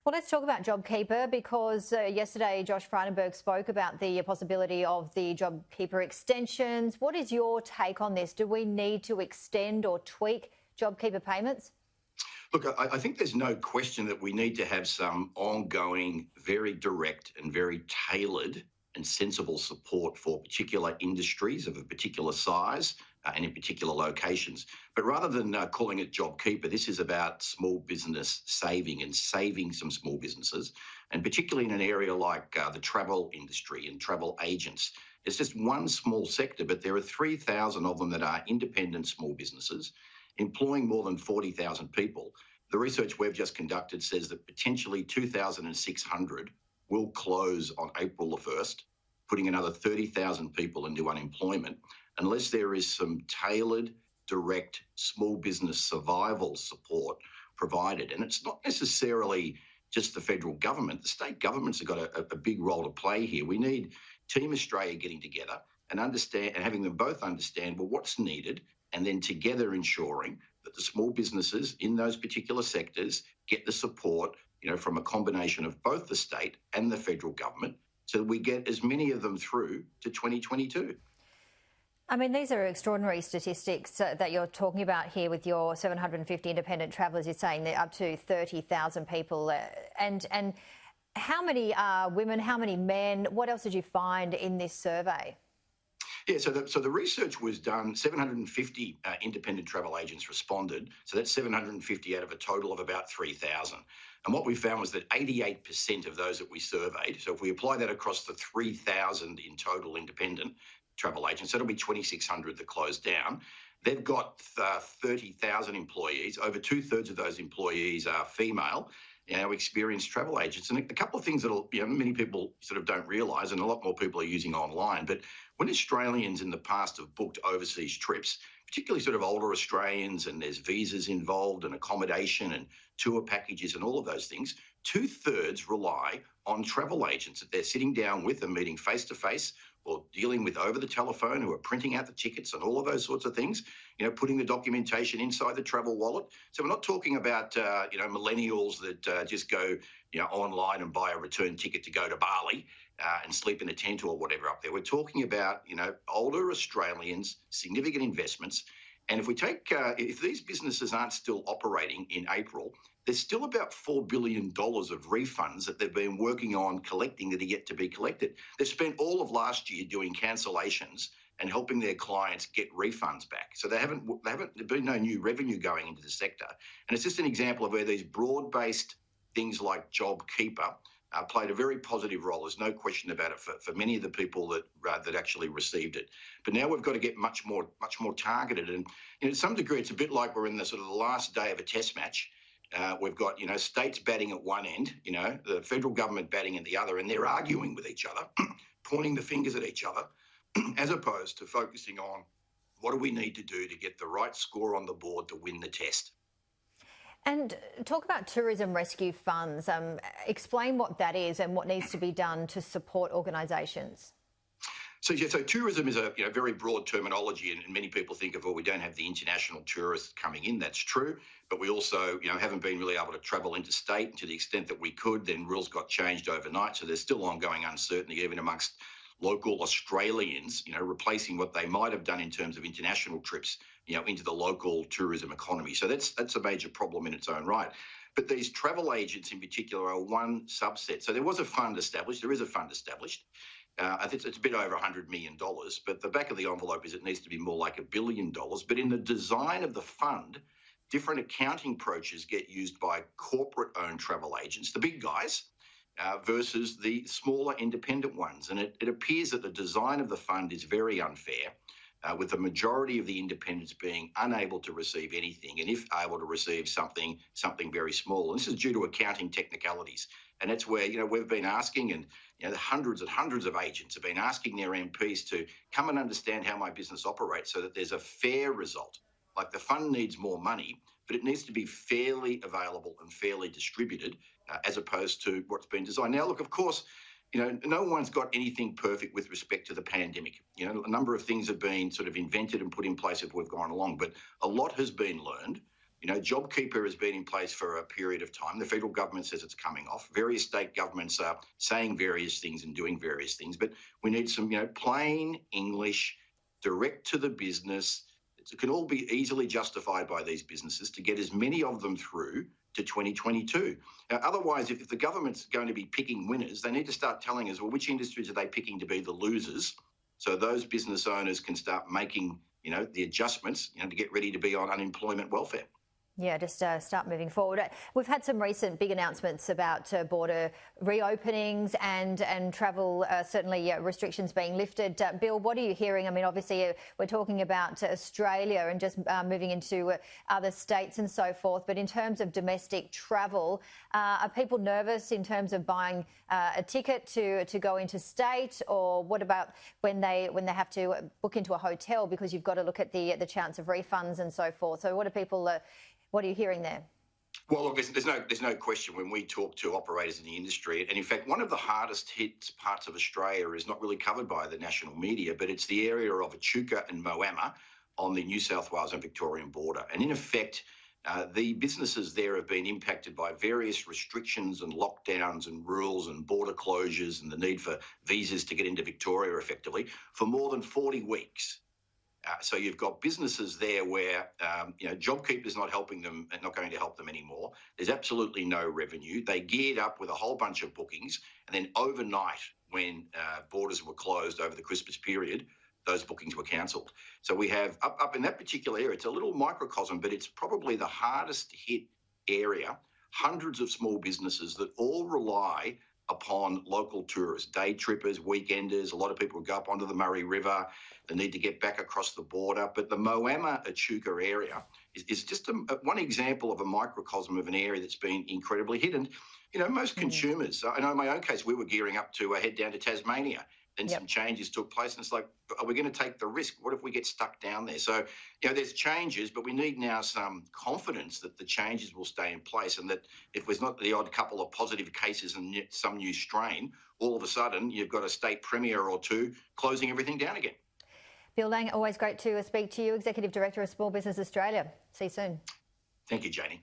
Well, let's talk about JobKeeper because yesterday Josh Frydenberg spoke about the possibility of the JobKeeper extensions. What is your take on this? Do we need to extend or tweak JobKeeper payments? Look, I think there's no question that we need to have some ongoing, very direct and very tailored and sensible support for particular industries of a particular size and in particular locations. But rather than calling it JobKeeper, this is about small business saving and saving some small businesses, and particularly in an area like the travel industry and travel agents. It's just one small sector, but there are 3,000 of them that are independent small businesses employing more than 40,000 people. The research we've just conducted says that potentially 2,600 will close on April the 1st, putting another 30,000 people into unemployment, unless there is some tailored, direct small business survival support provided. And it's not necessarily just the federal government. The state governments have got a big role to play here. We need Team Australia getting together and having them both understand, well, what's needed, and then together ensuring that the small businesses in those particular sectors get the support, from a combination of both the state and the federal government, so that we get as many of them through to 2022. I mean, these are extraordinary statistics that you're talking about here with your 750 independent travellers. You're saying they're up to 30,000 people. And how many are women? How many men? What else did you find in this survey? Yeah, so the research was done, 750 independent travel agents responded, so that's 750 out of a total of about 3,000. And what we found was that 88% of those that we surveyed, so if we apply that across the 3,000 in total independent travel agents, that'll be 2,600 that closed down. They've got 30,000 employees. Over 2/3 of those employees are female, experienced travel agents. And a couple of things that many people sort of don't realise, and a lot more people are using online, but when Australians in the past have booked overseas trips, particularly sort of older Australians, and there's visas involved and accommodation and tour packages and all of those things, 2/3 rely on travel agents that they're sitting down with and meeting face-to-face or dealing with over the telephone, who are printing out the tickets and all of those sorts of things, putting the documentation inside the travel wallet. So we're not talking about, millennials that just go, online and buy a return ticket to go to Bali and sleep in a tent or whatever up there. We're talking about, older Australians, significant investments. And if we take, if these businesses aren't still operating in April, there's still about $4 billion of refunds that they've been working on collecting that are yet to be collected. They've spent all of last year doing cancellations and helping their clients get refunds back. So there's been no new revenue going into the sector. And it's just an example of where these broad-based things like JobKeeper played a very positive role. There's no question about it for many of the people that actually received it. But now we've got to get much more targeted. And to some degree, it's a bit like we're in the sort of the last day of a test match. We've got states batting at one end, the federal government batting at the other, and they're arguing with each other, pointing the fingers at each other, as opposed to focusing on what do we need to do to get the right score on the board to win the test. And talk about tourism rescue funds. Explain what that is and what needs to be done to support organisations. So tourism is a very broad terminology, and many people think of, we don't have the international tourists coming in. That's true, but we also haven't been really able to travel interstate, and to the extent that we could, then rules got changed overnight. So there's still ongoing uncertainty even amongst local Australians, replacing what they might have done in terms of international trips, into the local tourism economy. So that's a major problem in its own right. But these travel agents in particular are one subset. So there was a fund established. There is a fund established. I think it's a bit over $100 million, but the back of the envelope is it needs to be more like $1 billion. But in the design of the fund, different accounting approaches get used by corporate-owned travel agents, the big guys, versus the smaller independent ones. And it appears that the design of the fund is very unfair, with the majority of the independents being unable to receive anything, and if able to receive something very small. And this is due to accounting technicalities. And that's where, we've been asking, and hundreds and hundreds of agents have been asking their MPs to come and understand how my business operates so that there's a fair result. Like, the fund needs more money, but it needs to be fairly available and fairly distributed, as opposed to what's been designed. Now, look, of course, no one's got anything perfect with respect to the pandemic. A number of things have been sort of invented and put in place as we've gone along, but a lot has been learned. JobKeeper has been in place for a period of time. The federal government says it's coming off. Various state governments are saying various things and doing various things, but we need some, plain English, direct to the business. It can all be easily justified by these businesses to get as many of them through to 2022. Now, otherwise, if the government's going to be picking winners, they need to start telling us, well, which industries are they picking to be the losers, so those business owners can start making, the adjustments, to get ready to be on unemployment welfare. Yeah, just start moving forward. We've had some recent big announcements about border reopenings and travel, certainly restrictions being lifted. Bill, what are you hearing? I mean, obviously, we're talking about Australia and just moving into other states and so forth. But in terms of domestic travel, are people nervous in terms of buying a ticket to go into state? Or what about when they have to book into a hotel, because you've got to look at the chance of refunds and so forth? So what are people... What are you hearing there? Well, look, there's no question when we talk to operators in the industry, and in fact, one of the hardest hit parts of Australia is not really covered by the national media, but it's the area of Echuca and Moama on the New South Wales and Victorian border. And in effect, the businesses there have been impacted by various restrictions and lockdowns and rules and border closures and the need for visas to get into Victoria effectively for more than 40 weeks. So you've got businesses there where, JobKeeper is not helping them and not going to help them anymore. There's absolutely no revenue. They geared up with a whole bunch of bookings, and then overnight, when borders were closed over the Christmas period, those bookings were cancelled. So we have, up in that particular area, it's a little microcosm, but it's probably the hardest hit area. Hundreds of small businesses that all rely upon local tourists, day trippers, weekenders. A lot of people go up onto the Murray River. They need to get back across the border. But the Moama-Echuca area is just one example of a microcosm of an area that's been incredibly hit. And, most consumers, I know in my own case, we were gearing up to head down to Tasmania. Then some changes took place, and it's like, are we going to take the risk? What if we get stuck down there? So, there's changes, but we need now some confidence that the changes will stay in place, and that if there's not the odd couple of positive cases and some new strain, all of a sudden you've got a state premier or two closing everything down again. Bill Lang, always great to speak to you, Executive Director of Small Business Australia. See you soon. Thank you, Janie.